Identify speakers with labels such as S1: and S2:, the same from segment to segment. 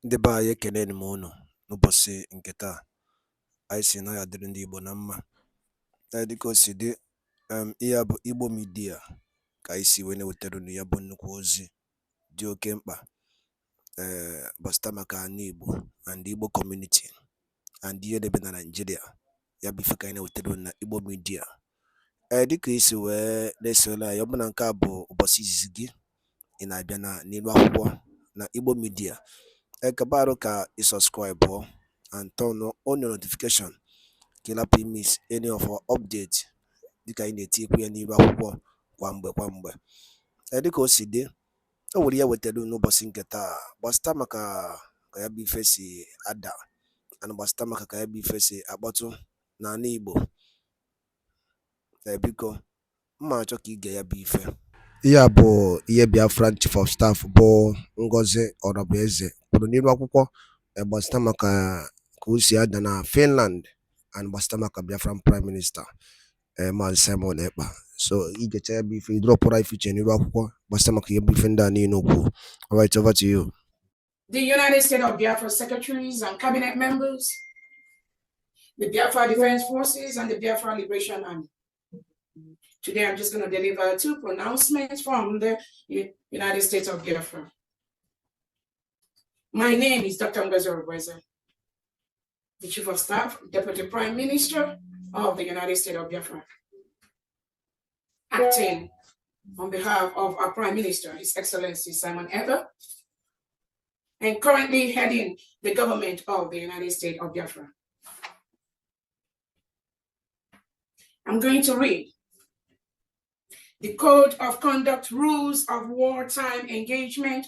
S1: Ndị be anyị ekeneni m unu n'ụbọchị nke taa. Anyị sị na ya dịrị ndị Igbo na mma. Dịka o si dị, ihe a bụ Igbo Media ka anyị si wee na-ewetara unu ya bụ nnukwu ozi dị oke mkpa gbasịta maka ana Igbo and Igbo community and ihe debe na Nigeria. Ya bụ ife ka anyị na-ewetara unu na Igbo Media. Dịka isi wee na-esole anyị, ọ bụ na nke a bụ ụbọchị izizi gị ị na-abịa n'ilu akwụkwọ na Igbo Media, kabaru ka subscribe and turn on your notification ka ị lapụ miss any of our update dịka anyị na-etikwu ya n'ilu akwụkwọ kwa mgbe. Dịka o si dị, o nwere ya wetara n'ụbọchị nke taa gbasịta maka ka ya bụ ife si ada and gbasịta maka ka ya bụ ife si akpọtụ n'ala Igbo. Biko mma achọ ka ige ya bụ ife. Ihe a bụ ihe BIAFRA Chief of Staff bụ Ngozi Orabueze kwuru n'ilu akwụkwọ gbasịta maka ka o si ada na Finland and gbasịta maka Biafran Prime Minister Maazị Simon Ekpa. So igecha ya bụ ife idropụra ife iche n'ilu akwụkwọ gbasịta maka ihe bụ ife ndị a niile okwu. All right, over to you.
S2: The United States of Biafra secretaries and cabinet members, the Biafra Defense Forces, and the Biafra Liberation Army. Today, I'm just going to deliver two pronouncements from the United States of Biafra. My name is Dr. Ngozi Orabueze, the Chief of Staff, Deputy Prime Minister of the United States of Biafra, acting on behalf of our Prime Minister, His Excellency Simon Ekpa, and currently heading the government of the United States of Biafra. I'm going to read the Code of Conduct Rules of Wartime Engagement,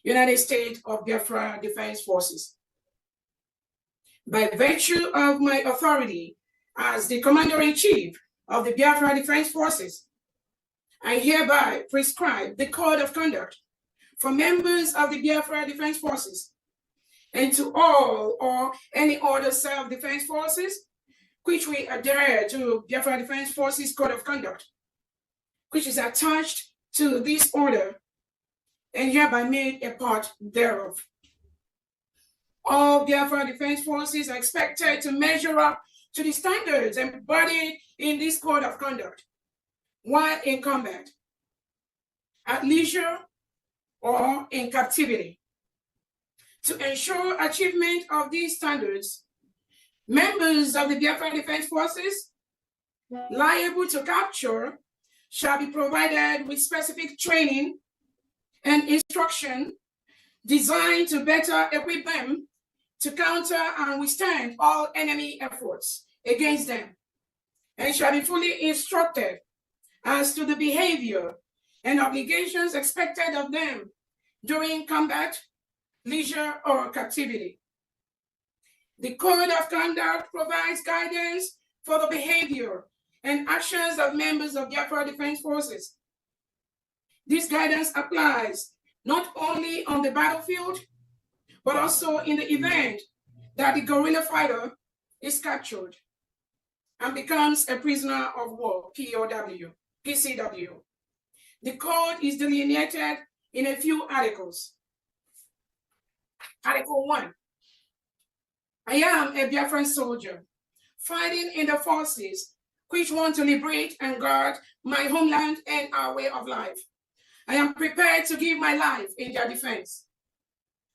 S2: United States of Biafra Defense Forces. By virtue of my authority as the Commander-in-Chief of the Biafra Defense Forces, I hereby prescribe the Code of Conduct for members of the Biafra Defense Forces and to all or any other self-defense forces which we adhere to Biafra Defense Forces Code of Conduct, which is attached to this order and hereby made a part thereof. All Biafra Defense Forces are expected to measure up to the standards embodied in this Code of Conduct while in combat, at leisure, or in captivity. To ensure achievement of these standards, members of the Biafra Defense Forces liable to capture shall be provided with specific training and instruction designed to better equip them to counter and withstand all enemy efforts against them, and shall be fully instructed as to the behavior and obligations expected of them during combat, leisure, or captivity. The Code of Conduct provides guidance for the behavior and actions of members of Biafra Defense Forces. This guidance applies not only on the battlefield, but also in the event that the guerrilla fighter is captured and becomes a prisoner of war, PCW. The code is delineated in a few articles. Article 1. I am a Biafran soldier fighting in the forces which want to liberate and guard my homeland and our way of life. I am prepared to give my life in their defense.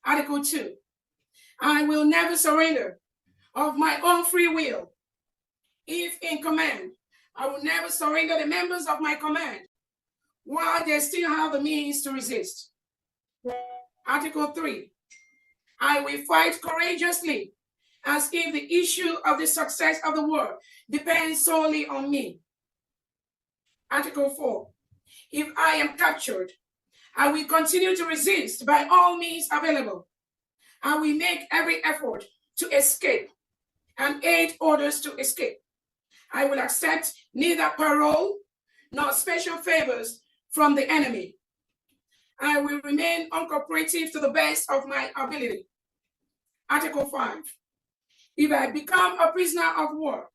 S2: Article 2. I will never surrender of my own free will. If in command, I will never surrender the members of my command while they still have the means to resist. Article 3. I will fight courageously as if the issue of the success of the war depends solely on me. Article 4. If I am captured, I will continue to resist by all means available. I will make every effort to escape and aid others to escape. I will accept neither parole nor special favors from the enemy. I will remain uncooperative to the best of my ability. Article 5. If I become a prisoner of war,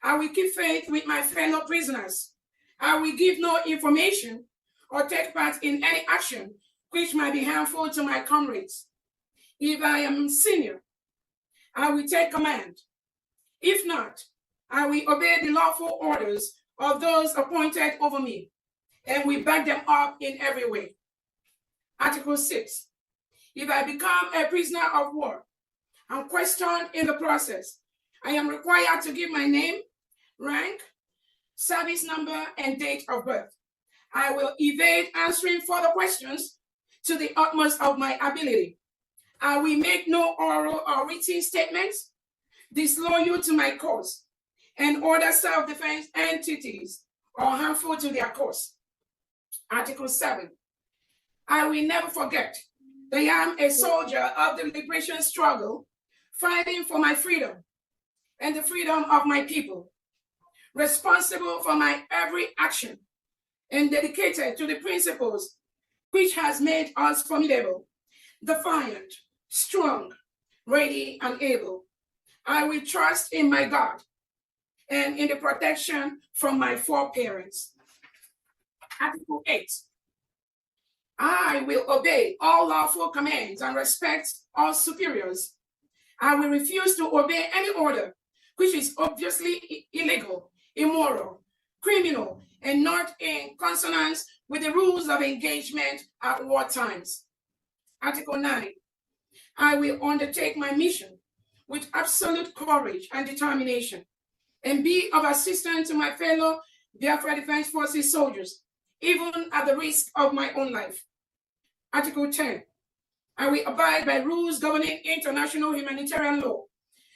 S2: I will keep faith with my fellow prisoners. I will give no information or take part in any action which might be harmful to my comrades. If I am senior, I will take command. If not, I will obey the lawful orders of those appointed over me, and will back them up in every way. Article 6. If I become a prisoner of war and questioned in the process, I am required to give my name, rank, service number, and date of birth. I will evade answering further questions to the utmost of my ability. I will make no oral or written statements disloyal to my cause and order self-defense entities or harmful to their cause. Article 7. I will never forget that I am a soldier of the liberation struggle, fighting for my freedom and the freedom of my people, responsible for my every action and dedicated to the principles which has made us formidable, defiant, strong, ready, and able. I will trust in my God and in the protection from my foreparents. Article 8. I will obey all lawful commands and respect all superiors. I will refuse to obey any order which is obviously illegal, immoral, criminal, and not in consonance with the rules of engagement at war times. Article 9. I will undertake my mission with absolute courage and determination, and be of assistance to my fellow Biafra Defense Forces soldiers, even at the risk of my own life. Article 10. I will abide by rules governing international humanitarian law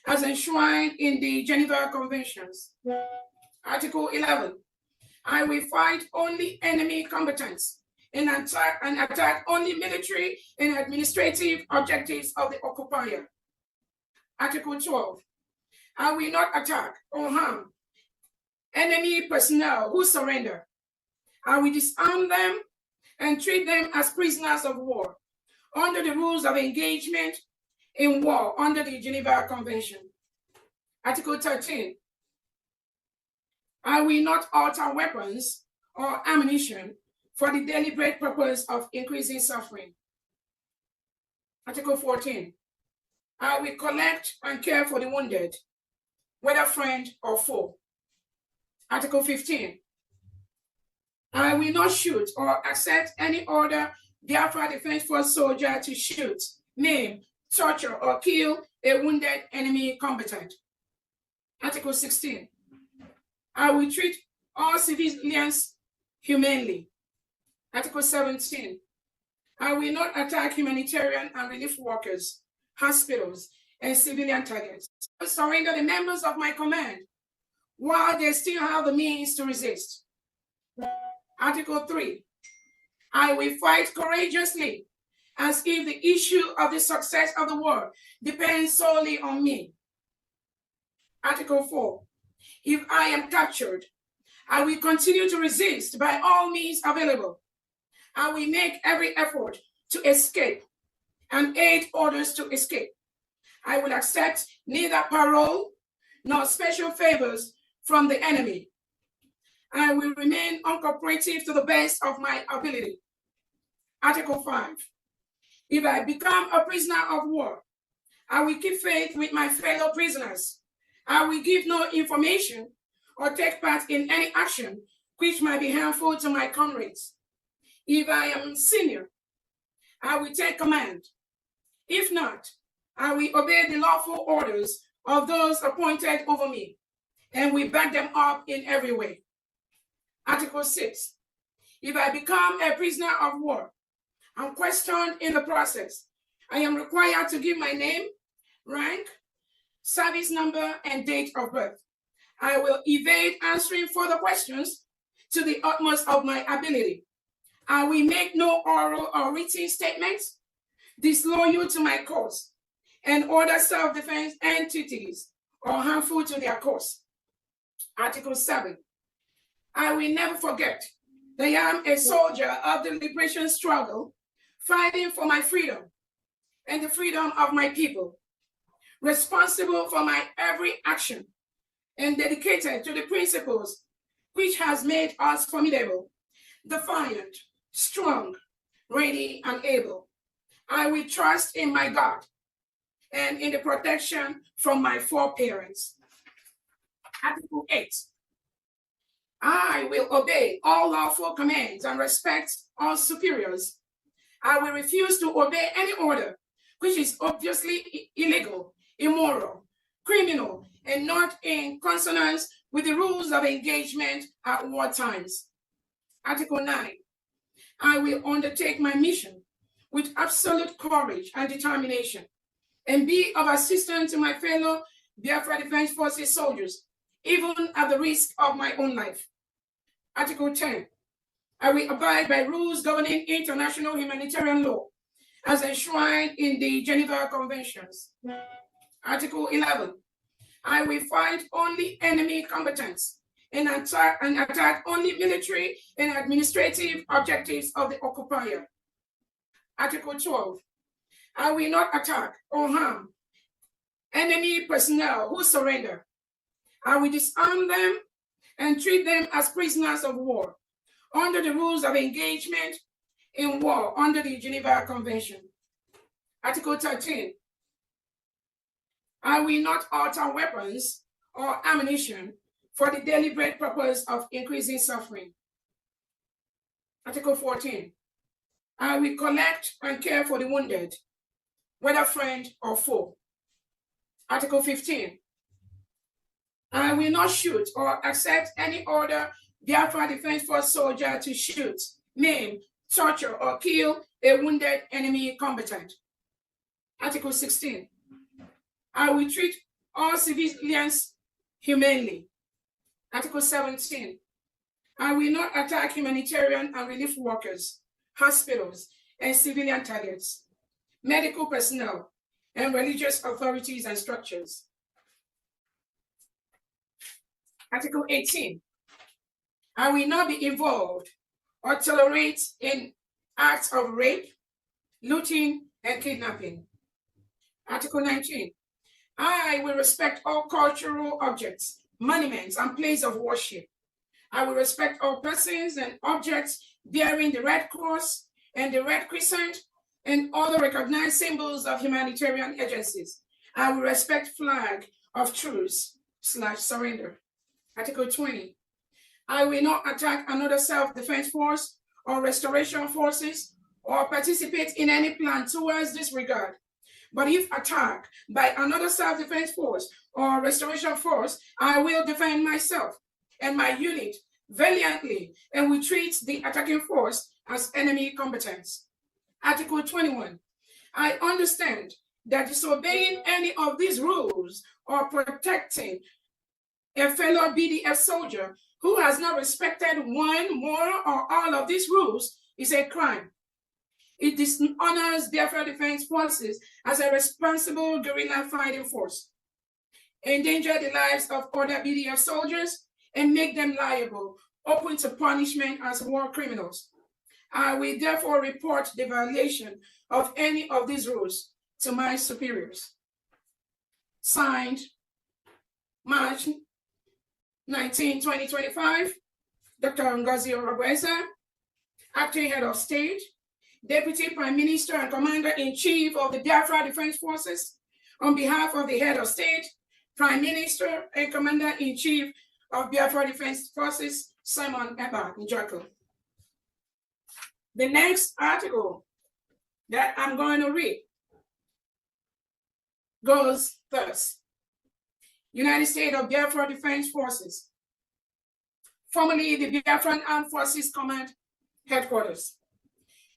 S2: as enshrined in the Geneva Conventions. Article 11. I will fight only enemy combatants and attack only military and administrative objectives of the occupier. Article 12. I will not attack or harm enemy personnel who surrender. I will disarm them and treat them as prisoners of war under the rules of engagement in war under the Geneva Convention. Article 13. I will not alter weapons or ammunition for the deliberate purpose of increasing suffering. Article 14. I will collect and care for the wounded, whether friend or foe. Article 15. I will not shoot or accept any order Biafra Defense Force soldier to shoot, maim, torture, or kill a wounded enemy combatant. Article 16. I will treat all civilians humanely. Article 17. I will not attack humanitarian and relief workers, hospitals, and civilian targets. I will surrender the members of my command while they still have the means to resist. Article 3. I will fight courageously as if the issue of the success of the war depends solely on me. Article 4. If I am captured, I will continue to resist by all means available. I will make every effort to escape and aid others to escape. I will accept neither parole nor special favors from the enemy. I will remain uncooperative to the best of my ability. Article 5. If I become a prisoner of war, I will keep faith with my fellow prisoners. I will give no information or take part in any action which might be harmful to my comrades. If I am senior, I will take command. If not, I will obey the lawful orders of those appointed over me, and will back them up in every way. Article 6. If I become a prisoner of war and questioned in the process, I am required to give my name, rank, service number, and date of birth. I will evade answering further questions to the utmost of my ability. I will make no oral or written statements disloyal to my cause and order self-defense entities or harmful to their cause. Article 7. I will never forget that I am a soldier of the liberation struggle, fighting for my freedom and the freedom of my people, responsible for my every action and dedicated to the principles which has made us formidable, defiant, strong, ready, and able. I will trust in my God and in the protection from my foreparents. Article 8. I will obey all lawful commands and respect all superiors. I will refuse to obey any order which is obviously illegal, immoral, criminal, and not in consonance with the rules of engagement at war times. Article 9. I will undertake my mission with absolute courage and determination and be of assistance to my fellow Biafra Defense Forces soldiers, even at the risk of my own life. Article 10. I will abide by rules governing international humanitarian law as enshrined in the Geneva Conventions. Article 11. I will fight only enemy combatants and attack only military and administrative objectives of the occupier. Article 12. I will not attack or harm enemy personnel who surrender. I will disarm them and treat them as prisoners of war under the rules of engagement in war under the Geneva Convention. Article 13. I will not alter weapons or ammunition for the deliberate purpose of increasing suffering. Article 14. I will collect and care for the wounded, whether friend or foe. Article 15. I will not shoot or accept any order Biafra Defense Force soldier to shoot, maim, torture, or kill a wounded enemy combatant. Article 16. I will treat all civilians humanely. Article 17. I will not attack humanitarian and relief workers, hospitals, and civilian targets, medical personnel, and religious authorities and structures. Article 18. I will not be involved or tolerate in acts of rape, looting, and kidnapping. Article 19. I will respect all cultural objects, monuments, and places of worship. I will respect all persons and objects bearing the Red Cross and the Red Crescent and other recognized symbols of humanitarian agencies. I will respect flag of truce/surrender. Article 20. I will not attack another self-defense force or restoration forces or participate in any plan towards this regard. But if attacked by another self-defense force or restoration force, I will defend myself and my unit valiantly and will treat the attacking force as enemy combatants. Article 21. I understand that disobeying any of these rules or protecting a fellow BDF soldier who has not respected one, more, or all of these rules is a crime. It dishonors Biafra Defense Forces as a responsible guerrilla fighting force, endanger the lives of other BDF soldiers, and make them liable, open to punishment as war criminals. I will therefore report the violation of any of these rules to my superiors. Signed, March 19, 2025, Dr. Ngozi Orobweza, Acting Head of State, Deputy Prime Minister and Commander-in-Chief of the Biafra Defense Forces, on behalf of the Head of State, Prime Minister and Commander-in-Chief of Biafra Defense Forces, Simon Ekpa Njako. The next article that I'm going to read goes thus. United States of Biafra Defense Forces, formerly the Biafran Armed Forces Command Headquarters.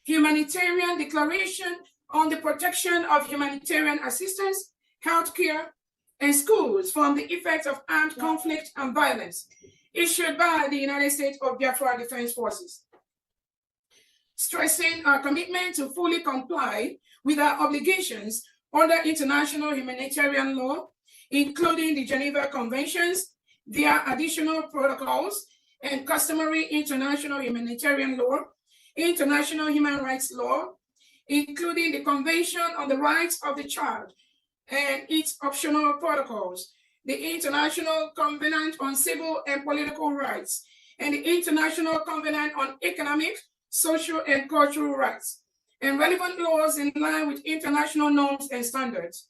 S2: Humanitarian Declaration on the Protection of Humanitarian Assistance, Healthcare, and Schools from the Effects of Armed Conflict and Violence, issued by the United States of Biafra Defense Forces. Stressing our commitment to fully comply with our obligations under international humanitarian law, including the Geneva Conventions, their additional protocols, and customary international humanitarian law, international human rights law, including the Convention on the Rights of the Child and its optional protocols, the International Covenant on Civil and Political Rights, and the International Covenant on Economic, Social, and Cultural Rights, and relevant laws in line with international norms and standards.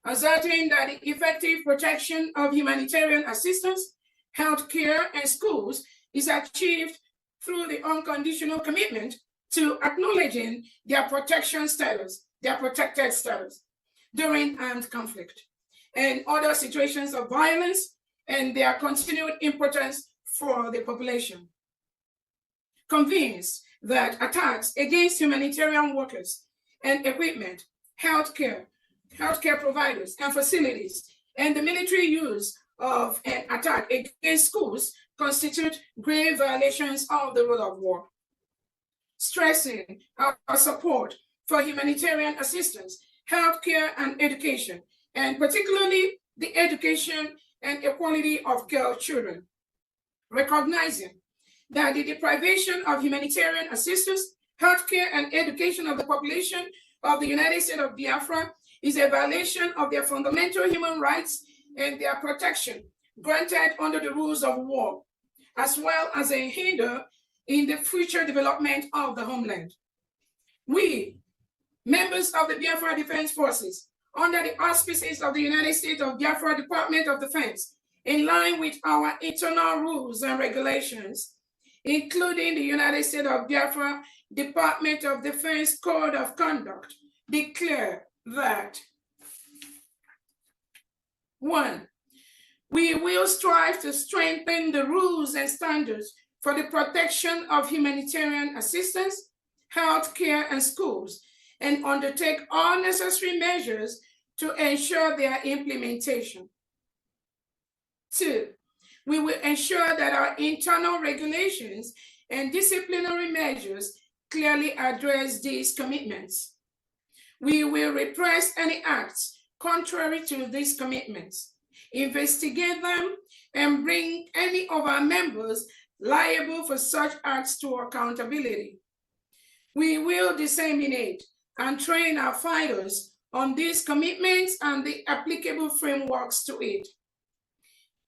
S2: Asserting that the effective protection of humanitarian assistance, healthcare, and schools is achieved through the unconditional commitment to acknowledging their protection status, their protected status during armed conflict and other situations of violence, and their continued importance for the population. Convinced that attacks against humanitarian workers and equipment, healthcare providers and facilities, and the military use of an attack against schools constitute grave violations of the rule of war. Stressing our support for humanitarian assistance, healthcare, and education, and particularly the education and equality of girl children. Recognizing that the deprivation of humanitarian assistance, healthcare, and education of the population of the United States of Biafra is a violation of their fundamental human rights and their protection granted under the rules of war, as well as a hinder in the future development of the homeland. We, members of the Biafra Defense Forces, under the auspices of the United States of Biafra Department of Defense, in line with our internal rules and regulations, including the United States of Biafra Department of Defense Code of Conduct, declare that 1. We will strive to strengthen the rules and standards for the protection of humanitarian assistance, healthcare, and schools, and undertake all necessary measures to ensure their implementation. 2. We will ensure that our internal regulations and disciplinary measures clearly address these commitments. We will repress any acts contrary to these commitments, investigate them, and bring any of our members liable for such acts to accountability. We will disseminate and train our fighters on these commitments and the applicable frameworks to it.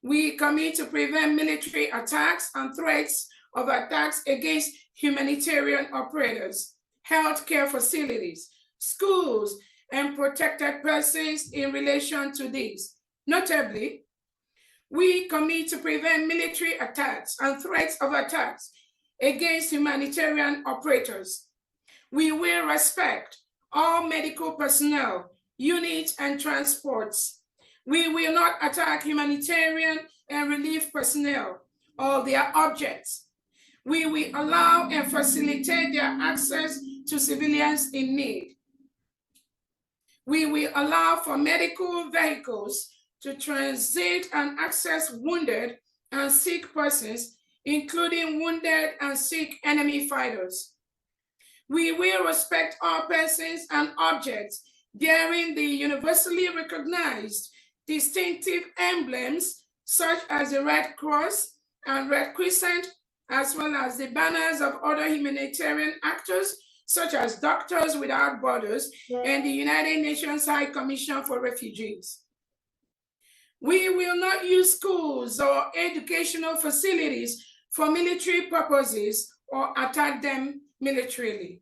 S2: We commit to prevent military attacks and threats of attacks against humanitarian operators, healthcare facilities, schools, and protected persons in relation to these. Notably, we commit to prevent military attacks and threats of attacks against humanitarian operators. We will respect all medical personnel, units, and transports. We will not attack humanitarian and relief personnel or their objects. We will allow and facilitate their access to civilians in need. We will allow for medical vehicles to transit and access wounded and sick persons, including wounded and sick enemy fighters. We will respect all persons and objects bearing the universally recognized distinctive emblems such as the Red Cross and Red Crescent, as well as the banners of other humanitarian actors such as Doctors Without Borders and the United Nations High Commission for Refugees. We will not use schools or educational facilities for military purposes or attack them militarily.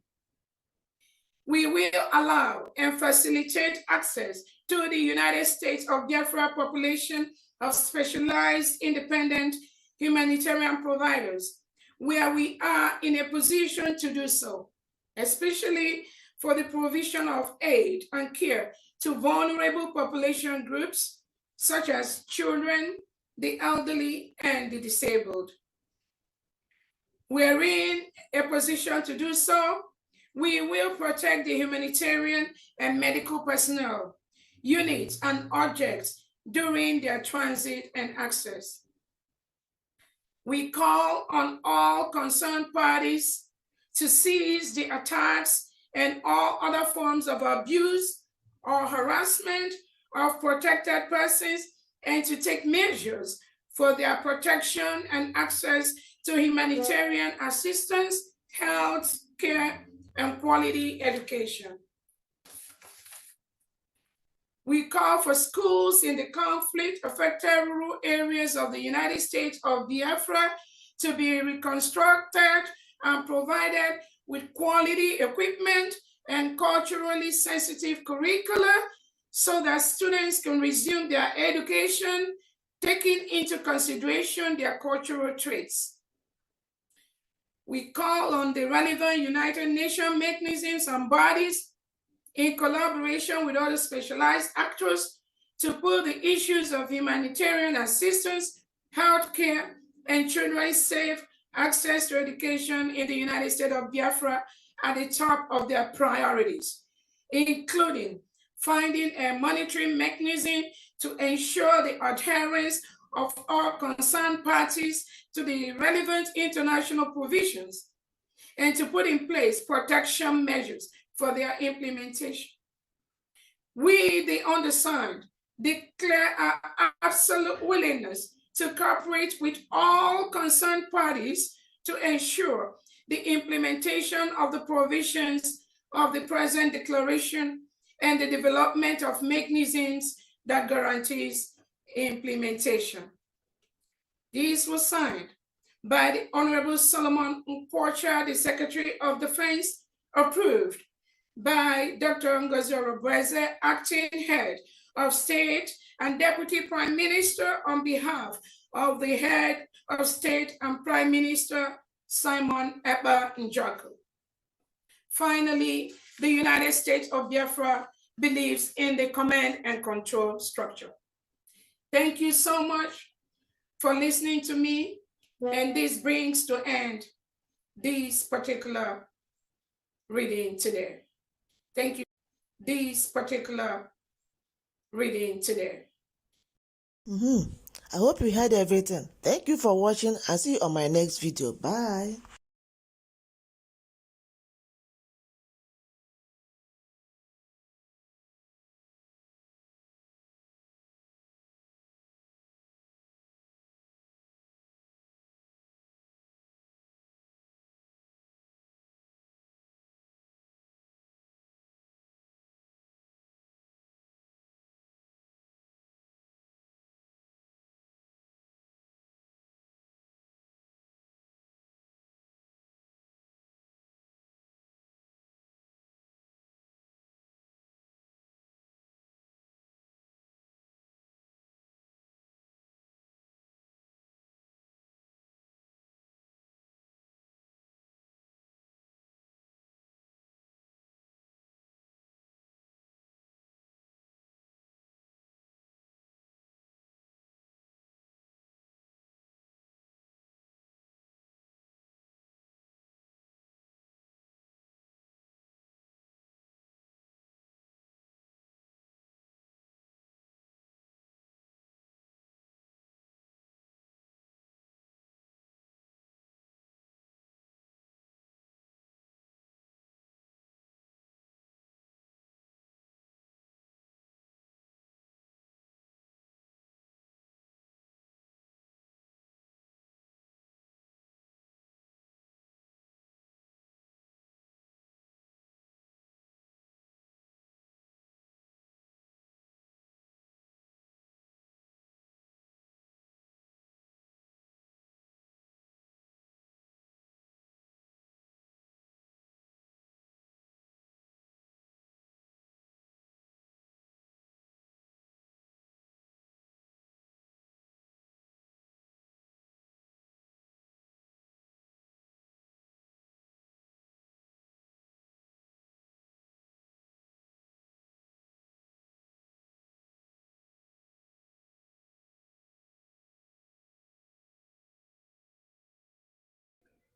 S2: We will allow and facilitate access to the United States of Biafra population of specialized independent humanitarian providers where we are in a position to do so, especially for the provision of aid and care to vulnerable population groups such as children, the elderly, and the disabled. We're in a position to do so. We will protect the humanitarian and medical personnel, units, and objects during their transit and access. We call on all concerned parties to cease the attacks and all other forms of abuse or harassment of protected persons and to take measures for their protection and access to humanitarian assistance, health care, and quality education. We call for schools in the conflict-affected rural areas of the United States of Biafra to be reconstructed and provided with quality equipment and culturally sensitive curricula so that students can resume their education, taking into consideration their cultural traits. We call on the relevant United Nations mechanisms and bodies in collaboration with other specialized actors to put the issues of humanitarian assistance, healthcare, and children's safe access to education in the United States of Biafra at the top of their priorities, including finding a monitoring mechanism to ensure the adherence of all concerned parties to the relevant international provisions, and to put in place protection measures for their implementation. We, the undersigned, declare our absolute willingness to cooperate with all concerned parties to ensure the implementation of the provisions of the present declaration and the development of mechanisms that guarantees implementation. This was signed by the Honorable Solomon Nkwocha, the Secretary of Defense, approved by Dr. Ngozi Orobeze, Acting Head of State and Deputy Prime Minister, on behalf of the Head of State and Prime Minister, Simon Ekpa Njoku. Finally, the United States of Biafra believes in the command and control structure. Thank you so much for listening to me, and this brings to end this particular reading today. Thank you. This particular reading today.
S3: I hope you heard everything. Thank you for watching and see you on my next video. Bye.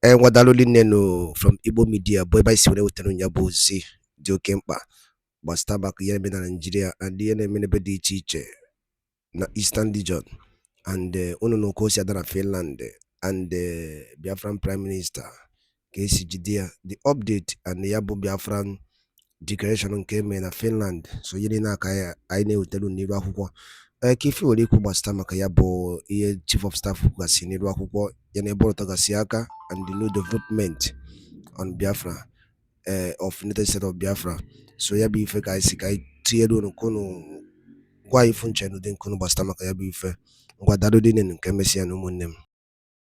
S1: Nwadalụ nenu from Igbo Media bụ ebe anyị si were wetara ya bụ ozi dị oke mkpa gbasara maka ihe na-eme na Nigeria and ihe na-eme n'ebe dị iche iche na Eastern Region and unu na okosi ada na Finland and Biafran Prime Minister ka esi jide ya the update and ya bụ Biafran declaration nke eme na Finland, so ihe niile aka anyị na-ewetara n'iru akwụkwọ ka ife were ikwu gbasara maka ya bụ ihe Chief of Staff gasị n'iru akwụkwọ ya na ebe ọrụta gasị aka and the new development on Biafra of United States of Biafra. So ya bụ ife ka anyị si ka anyị tinyere unu kunu gwa ifu nche n'ụdị nkunu gbasara maka ya bụ ife ngwa daalụ dị nke emesịa na ụmụnne m.